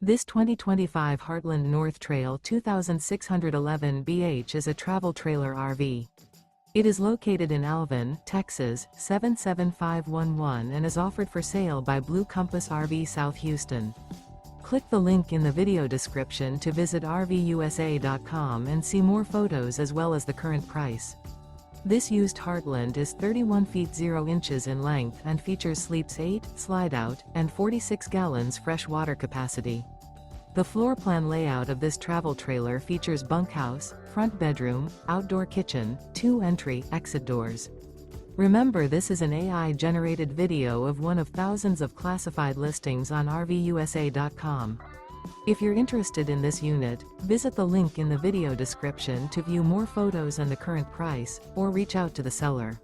This 2025 Heartland North Trail 2611 BH is a travel trailer RV. It is located in Alvin, Texas, 77511 and is offered for sale by Blue Compass RV South Houston. Click the link in the video description to visit RVUSA.com and see more photos as well as the current price. This used Heartland is 31 feet 0 inches in length and features sleeps 8, slide-out, and 46 gallons fresh water capacity. The floor plan layout of this travel trailer features bunkhouse, front bedroom, outdoor kitchen, 2 entry/exit doors. Remember, this is an AI-generated video of one of thousands of classified listings on RVUSA.com. If you're interested in this unit, visit the link in the video description to view more photos and the current price, or reach out to the seller.